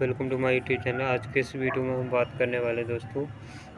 Welcome to my YouTube channel. आज के इस वीडियो में हम बात करने वाले दोस्तों,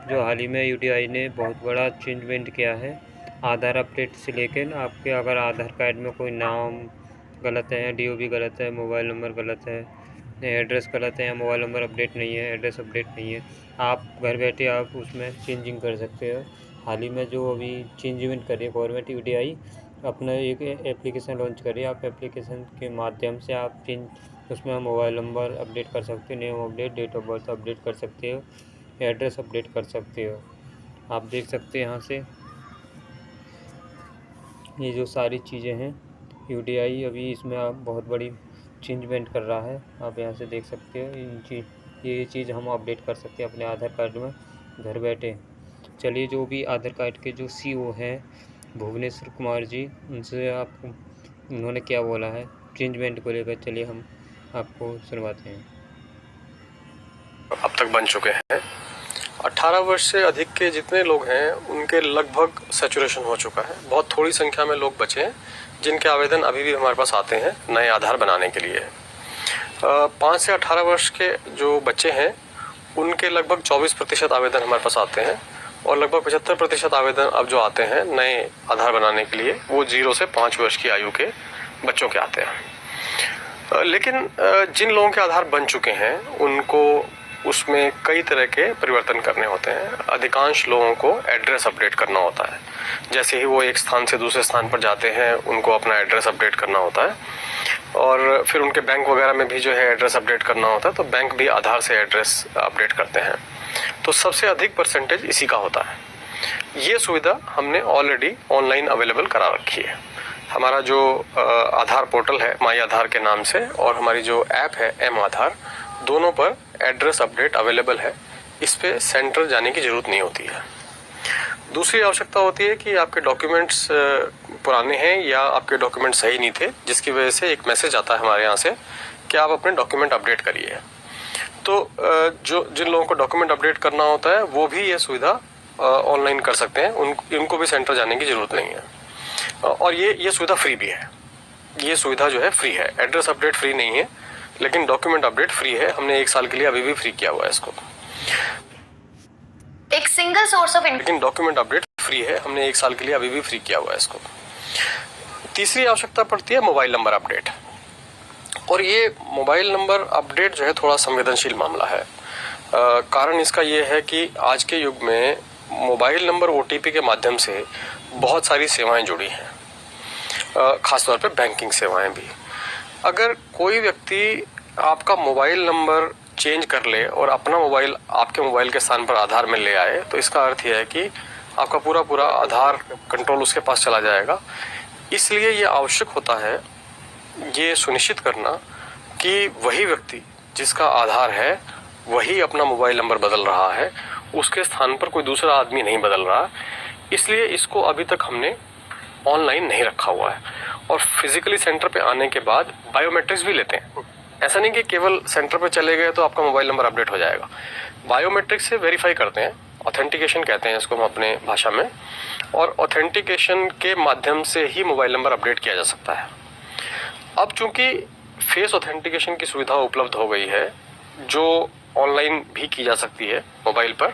जो हाल ही में यूडीआई ने बहुत बड़ा चेंजमेंट किया है आधार अपडेट से लेकर आपके अगर आधार कार्ड में कोई नाम गलत है, डीओबी गलत है, मोबाइल नंबर गलत है, एड्रेस गलत है या मोबाइल नंबर अपडेट नहीं है, एड्रेस अपडेट नहीं है, आप घर बैठे आप उसमें चेंजिंग कर सकते हो। हाल ही में जो अभी चेंजमेंट करी है गवर्नमेंट, यूडीआई अपना एक एप्लीकेशन लॉन्च करी। आप एप्लीकेशन के माध्यम से आप उसमें मोबाइल नंबर अपडेट कर सकते हो, name update, date of birth update कर सकते हो, एड्रेस अपडेट कर सकते हो। आप देख सकते हैं यहाँ से ये जो सारी चीज़ें हैं, यूडीआई अभी इसमें आप बहुत बड़ी चेंजमेंट कर रहा है। आप यहाँ से देख सकते हो ये चीज़ हम अपडेट कर सकते हैं अपने आधार कार्ड में घर बैठे। चलिए, जो भी आधार कार्ड के जो सीईओ हैं भुवनेश्वर कुमार जी, उनसे उन्होंने क्या बोला है चेंजमेंट को लेकर, चलिए हम आपको सुनवाते हैं। अब तक बन चुके हैं। 18 वर्ष से अधिक के जितने लोग हैं उनके लगभग सैचुरेशन हो चुका है। बहुत थोड़ी संख्या में लोग बचे हैं जिनके आवेदन अभी भी हमारे पास आते हैं नए आधार बनाने के लिए। 5 से 18 वर्ष के जो बच्चे हैं उनके लगभग 24% आवेदन हमारे पास आते हैं और लगभग 75% आवेदन अब जो आते हैं नए आधार बनाने के लिए वो 0 से 5 वर्ष की आयु के बच्चों के आते हैं। लेकिन जिन लोगों के आधार बन चुके हैं उनको उसमें कई तरह के परिवर्तन करने होते हैं। अधिकांश लोगों को एड्रेस अपडेट करना होता है। जैसे ही वो एक स्थान से दूसरे स्थान पर जाते हैं उनको अपना एड्रेस अपडेट करना होता है और फिर उनके बैंक वगैरह में भी जो है एड्रेस अपडेट करना होता है, तो बैंक भी आधार से एड्रेस अपडेट करते हैं। तो सबसे अधिक परसेंटेज इसी का होता है। ये सुविधा हमने ऑलरेडी ऑनलाइन अवेलेबल करा रखी है। हमारा जो आधार पोर्टल है माई आधार के नाम से और हमारी जो ऐप है एम आधार, दोनों पर एड्रेस अपडेट अवेलेबल है। इस पे सेंटर जाने की ज़रूरत नहीं होती है। दूसरी आवश्यकता होती है कि आपके डॉक्यूमेंट्स पुराने हैं या आपके डॉक्यूमेंट सही नहीं थे, जिसकी वजह से एक मैसेज आता है हमारे यहाँ से कि आप अपने डॉक्यूमेंट अपडेट करिए। तो जिन लोगों को डॉक्यूमेंट अपडेट करना होता है वो भी ये सुविधा ऑनलाइन कर सकते हैं। उनको भी सेंटर जाने की ज़रूरत नहीं है और ये सुविधा फ्री भी है। ये सुविधा जो है फ्री है। एड्रेस अपडेट फ्री नहीं है लेकिन डॉक्यूमेंट अपडेट फ्री है। हमने 1 साल के लिए अभी भी फ्री किया हुआ है इसको। एक सिंगल सोर्स ऑफ लेकिन डॉक्यूमेंट अपडेट फ्री है। हमने 1 साल के लिए अभी भी फ्री किया हुआ है इसको। तीसरी आवश्यकता पड़ती है मोबाइल नंबर अपडेट। और ये मोबाइल नंबर अपडेट जो है थोड़ा संवेदनशील मामला है। कारण इसका ये है कि आज के युग में मोबाइल नंबर ओटीपी के माध्यम से बहुत सारी सेवाएं जुड़ी हैं, खासतौर पे बैंकिंग सेवाएं भी। अगर कोई व्यक्ति आपका मोबाइल नंबर चेंज कर ले और अपना मोबाइल आपके मोबाइल के स्थान पर आधार में ले आए, तो इसका अर्थ यह है कि आपका पूरा आधार कंट्रोल उसके पास चला जाएगा। इसलिए ये आवश्यक होता है ये सुनिश्चित करना कि वही व्यक्ति जिसका आधार है वही अपना मोबाइल नंबर बदल रहा है, उसके स्थान पर कोई दूसरा आदमी नहीं बदल रहा। इसलिए इसको अभी तक हमने ऑनलाइन नहीं रखा हुआ है और फिजिकली सेंटर पे आने के बाद बायोमेट्रिक्स भी लेते हैं। ऐसा नहीं कि केवल सेंटर पे चले गए तो आपका मोबाइल नंबर अपडेट हो जाएगा। बायोमेट्रिक्स से वेरीफाई करते हैं, ऑथेंटिकेशन कहते हैं इसको हम अपने भाषा में, और ऑथेंटिकेशन के माध्यम से ही मोबाइल नंबर अपडेट किया जा सकता है। अब चूंकि फेस ऑथेंटिकेशन की सुविधा उपलब्ध हो गई है जो ऑनलाइन भी की जा सकती है मोबाइल पर,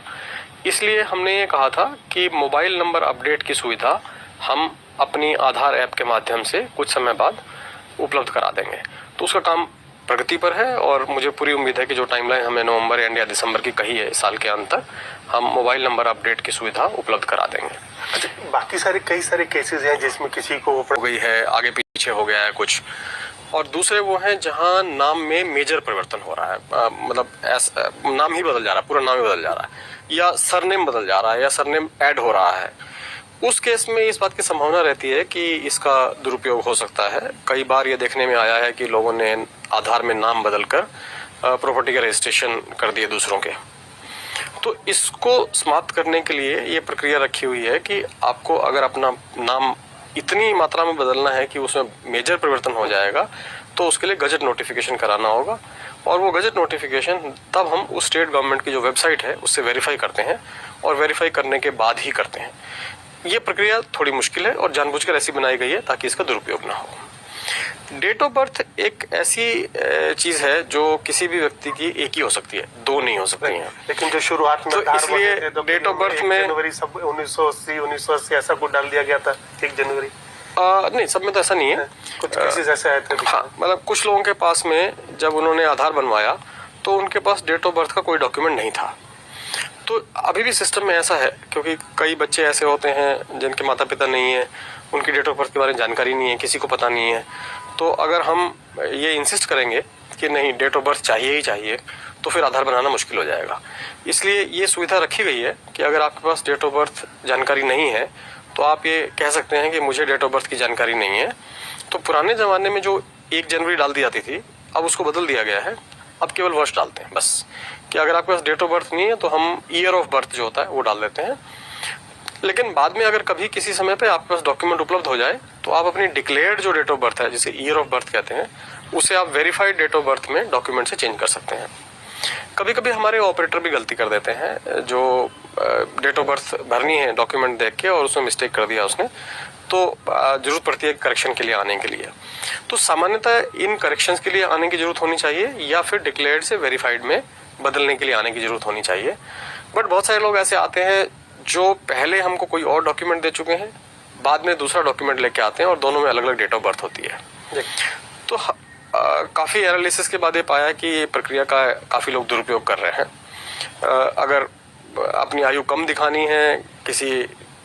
इसलिए हमने ये कहा था कि मोबाइल नंबर अपडेट की सुविधा हम अपनी आधार ऐप के माध्यम से कुछ समय बाद उपलब्ध करा देंगे। तो उसका काम प्रगति पर है और मुझे पूरी उम्मीद है कि जो टाइमलाइन हमने नवंबर एंड या दिसंबर की कही है इस साल के अंत तक हम मोबाइल नंबर अपडेट की सुविधा उपलब्ध करा देंगे। अच्छा, बाकी कई सारे केसेस हैं जिसमें किसी को हो गई है, आगे पीछे हो गया है कुछ, और दूसरे वो हैं जहां नाम में मेजर परिवर्तन हो रहा है, मतलब नाम ही बदल जा रहा है, पूरा नाम ही बदल जा रहा है या सरनेम बदल जा रहा है या सरनेम ऐड हो रहा है। उस केस में इस बात की संभावना रहती है कि इसका दुरुपयोग हो सकता है। कई बार ये देखने में आया है कि लोगों ने आधार में नाम बदलकर प्रॉपर्टी का रजिस्ट्रेशन कर दिए दूसरों के। तो इसको समाप्त करने के लिए ये प्रक्रिया रखी हुई है कि आपको अगर अपना नाम इतनी मात्रा में बदलना है कि उसमें मेजर परिवर्तन हो जाएगा तो उसके लिए गजट नोटिफिकेशन कराना होगा और वो गजट नोटिफिकेशन तब हम उस स्टेट गवर्नमेंट की जो वेबसाइट है उससे वेरीफाई करते हैं और वेरीफाई करने के बाद ही करते हैं। ये प्रक्रिया थोड़ी मुश्किल है और जानबूझकर ऐसी बनाई गई है ताकि इसका दुरुपयोग ना हो। डेट ऑफ बर्थ एक ऐसी चीज है जो किसी भी व्यक्ति की एक ही हो सकती है, दो नहीं हो सकती है। लेकिन जो शुरुआत में तो आधार इसलिए बने थे, तो डेट ऑफ बर्थ में जनवरी सब 1980 ऐसा कुछ डाल दिया गया था 1 जनवरी। नहीं, सब में तो ऐसा नहीं है, कुछ केसेस ऐसे आए थे। हाँ, मतलब कुछ लोगों के पास में जब उन्होंने आधार बनवाया तो उनके पास डेट ऑफ बर्थ का कोई डॉक्यूमेंट नहीं था। तो अभी भी सिस्टम में ऐसा है, क्योंकि कई बच्चे ऐसे होते हैं जिनके माता पिता नहीं है, उनकी डेट ऑफ बर्थ के बारे में जानकारी नहीं है, किसी को पता नहीं है। तो अगर हम ये इंसिस्ट करेंगे कि नहीं डेट ऑफ बर्थ चाहिए ही चाहिए, तो फिर आधार बनाना मुश्किल हो जाएगा। इसलिए ये सुविधा रखी गई है कि अगर आपके पास डेट ऑफ बर्थ जानकारी नहीं है तो आप ये कह सकते हैं कि मुझे डेट ऑफ बर्थ की जानकारी नहीं है। तो पुराने ज़माने में जो 1 जनवरी डाल दी जाती थी, अब उसको बदल दिया गया है, अब केवल वर्ष डालते हैं बस, कि अगर आपके पास डेट ऑफ बर्थ नहीं है तो हम ईयर ऑफ बर्थ जो होता है वो डाल देते हैं। लेकिन बाद में अगर कभी किसी समय पे आपके पास डॉक्यूमेंट उपलब्ध हो जाए तो आप अपनी डिक्लेयर्ड जो डेट ऑफ बर्थ है, जिसे ईयर ऑफ बर्थ कहते हैं, उसे आप वेरीफाइड डेट ऑफ बर्थ में डॉक्यूमेंट से चेंज कर सकते हैं। कभी कभी हमारे ऑपरेटर भी गलती कर देते हैं, जो डेट ऑफ बर्थ भरनी है डॉक्यूमेंट देख के और उसमें मिस्टेक कर दिया उसने, तो जरूरत पड़ती है करेक्शन के लिए आने के लिए। तो सामान्यतः इन करेक्शंस के लिए आने की जरूरत होनी चाहिए या फिर डिक्लेयर्ड से वेरीफाइड में बदलने के लिए आने की जरूरत होनी चाहिए। बट बहुत सारे लोग ऐसे आते हैं जो पहले हमको कोई और डॉक्यूमेंट दे चुके हैं, बाद में दूसरा डॉक्यूमेंट लेके आते हैं और दोनों में अलग अलग डेट ऑफ बर्थ होती है। तो काफ़ी एनालिसिस के बाद ये पाया कि ये प्रक्रिया का काफ़ी लोग दुरुपयोग कर रहे हैं। अगर अपनी आयु कम दिखानी है, किसी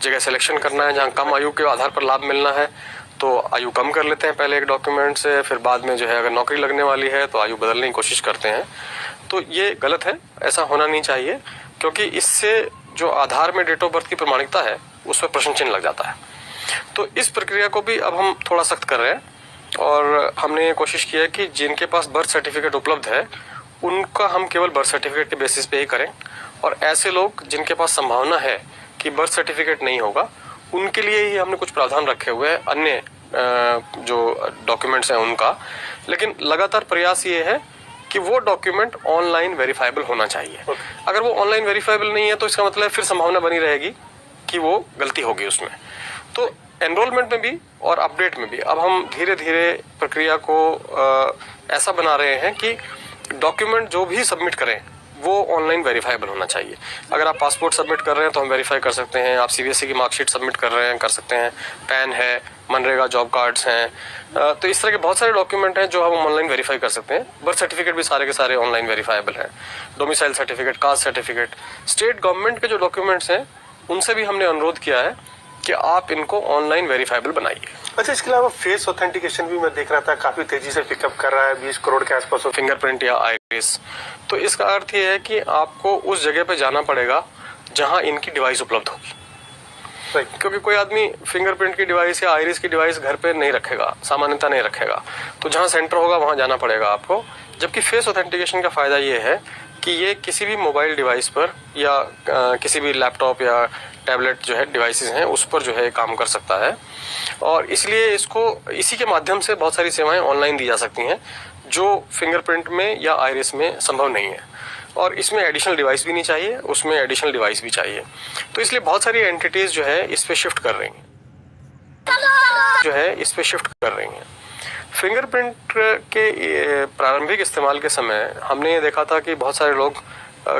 जगह सिलेक्शन करना है जहाँ कम आयु के आधार पर लाभ मिलना है, तो आयु कम कर लेते हैं पहले एक डॉक्यूमेंट से, फिर बाद में जो है अगर नौकरी लगने वाली है तो आयु बदलने की कोशिश करते हैं। तो ये गलत है, ऐसा होना नहीं चाहिए, क्योंकि इससे जो आधार में डेट ऑफ बर्थ की प्रमाणिकता है उस पर प्रश्न चिन्ह लग जाता है। तो इस प्रक्रिया को भी अब हम थोड़ा सख्त कर रहे हैं और हमने ये कोशिश की है कि जिनके पास बर्थ सर्टिफिकेट उपलब्ध है उनका हम केवल बर्थ सर्टिफिकेट के बेसिस पे ही करें, और ऐसे लोग जिनके पास संभावना है कि बर्थ सर्टिफिकेट नहीं होगा उनके लिए ही हमने कुछ प्रावधान रखे हुए हैं अन्य जो डॉक्यूमेंट्स हैं उनका। लेकिन लगातार प्रयास ये है कि वो डॉक्यूमेंट ऑनलाइन वेरीफाइबल होना चाहिए। अगर वो ऑनलाइन वेरीफाइबल नहीं है तो इसका मतलब फिर संभावना बनी रहेगी कि वो गलती होगी उसमें। तो एनरोलमेंट में भी और अपडेट में भी अब हम धीरे धीरे प्रक्रिया को ऐसा बना रहे हैं कि डॉक्यूमेंट जो भी सबमिट करें वो ऑनलाइन वेरीफाइबल होना चाहिए। अगर आप पासपोर्ट सबमिट कर रहे हैं तो हम वेरीफाई कर सकते हैं, आप सीबीएसई की मार्कशीट सबमिट कर रहे हैं कर सकते हैं, पैन है, मनरेगा जॉब कार्ड्स हैं, तो इस तरह के बहुत सारे डॉक्यूमेंट हैं जो हम ऑनलाइन वेरीफाई कर सकते हैं। बर्थ सर्टिफिकेट भी सारे के सारे ऑनलाइन वेरीफाइबल हैं, domicile certificate, caste certificate. State government के जो डॉक्यूमेंट्स हैं उनसे भी हमने अनुरोध किया है कि आप इनको ऑनलाइन वेरीफाइबल बनाइए। अच्छा, इसके अलावा फेस ऑथेंटिकेशन भी मैं देख रहा था काफी तेजी से पिकअप कर रहा है, 20 करोड़ के आसपास। फिंगरप्रिंट या आइरिस, तो इसका अर्थ ये है कि आपको उस जगह पे जाना पड़ेगा जहां इनकी डिवाइस उपलब्ध होगी। क्योंकि कोई आदमी फिंगरप्रिंट की डिवाइस या आइरिस की डिवाइस घर पे नहीं रखेगा, सामान्यतः नहीं रखेगा, तो जहां सेंटर होगा वहां जाना पड़ेगा आपको। जबकि फेस ऑथेंटिकेशन का फायदा ये है कि ये किसी भी मोबाइल डिवाइस पर या किसी भी लैपटॉप या टैबलेट जो है डिवाइसेस हैं उस पर जो है काम कर सकता है, और इसलिए इसको इसी के माध्यम से बहुत सारी सेवाएं ऑनलाइन दी जा सकती हैं जो फिंगरप्रिंट में या आइरिस में संभव नहीं है। और इसमें एडिशनल डिवाइस भी नहीं चाहिए, उसमें एडिशनल डिवाइस भी चाहिए। तो इसलिए बहुत सारी एंटिटीज जो है इस पे शिफ्ट कर रही हैं, फिंगरप्रिंट के प्रारंभिक इस्तेमाल के समय हमने ये देखा था कि बहुत सारे लोग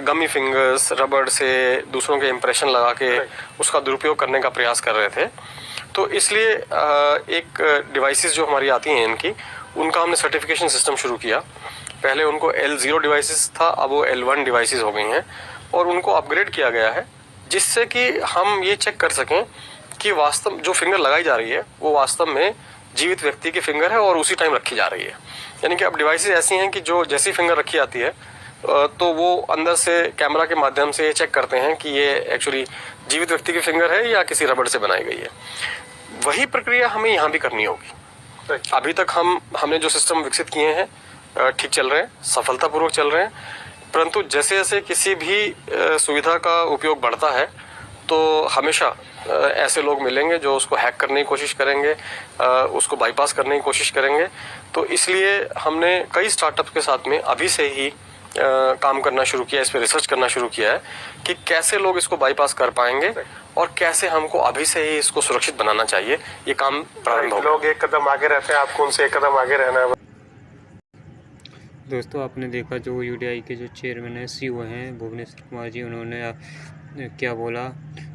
गमी फिंगर्स, रबड़ से दूसरों के इम्प्रेशन लगा के उसका दुरुपयोग करने का प्रयास कर रहे थे। तो इसलिए एक डिवाइसेस जो हमारी आती हैं इनकी, उनका हमने सर्टिफिकेशन सिस्टम शुरू किया। पहले उनको L0 डिवाइसेस था, अब वो L1 डिवाइसेस हो गई हैं, और उनको अपग्रेड किया गया है जिससे कि हम ये चेक कर सकें कि वास्तव जो फिंगर लगाई जा रही है वो वास्तव में जीवित व्यक्ति की फिंगर है और उसी टाइम रखी जा रही है। यानी कि अब डिवाइसेस ऐसी हैं कि जो जैसी फिंगर रखी जाती है तो वो अंदर से कैमरा के माध्यम से ये चेक करते हैं कि ये एक्चुअली जीवित व्यक्ति की फिंगर है या किसी रबड़ से बनाई गई है। वही प्रक्रिया हमें यहाँ भी करनी होगी। अभी तक हमने जो सिस्टम विकसित किए हैं ठीक चल रहे हैं, सफलतापूर्वक चल रहे हैं, परंतु जैसे जैसे किसी भी सुविधा का उपयोग बढ़ता है तो हमेशा ऐसे लोग मिलेंगे जो उसको हैक करने की कोशिश करेंगे, उसको बाईपास करने की कोशिश करेंगे। तो इसलिए हमने कई स्टार्टअप के साथ में अभी से ही काम करना शुरू किया है, इस पर रिसर्च करना शुरू किया है कि कैसे लोग इसको बाईपास कर पाएंगे और कैसे हमको अभी से ही इसको सुरक्षित बनाना चाहिए। ये काम प्रारंभ होगा। लोग एक कदम आगे रहते हैं, आपको उनसे एक कदम आगे रहना है। दोस्तों आपने देखा जो यूडीआई के जो चेयरमैन है सीईओ हैं भुवनेश्वर कुमार जी, उन्होंने क्या बोला।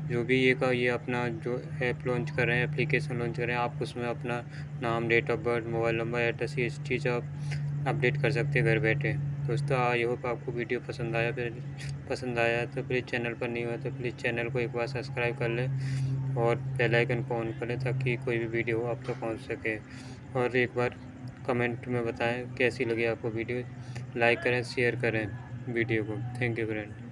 जो भी ये अपना जो ऐप लॉन्च कर रहे हैं, एप्लीकेशन लॉन्च कर रहे हैं, आप उसमें अपना नाम, date of birth, mobile number, address, ये चीज़ आप अपडेट कर सकते हैं घर बैठे। दोस्तों आई होप आपको वीडियो पसंद आया तो प्लीज़ चैनल पर नहीं हुआ तो प्लीज़ चैनल को एक बार सब्सक्राइब कर लें और बेल आइकन को ऑन कर लें ताकि कोई भी वीडियो आप तक पहुँच सके। और एक बार कमेंट में बताएं कैसी लगी आपको वीडियो। लाइक करें, शेयर करें वीडियो को। Thank you friend.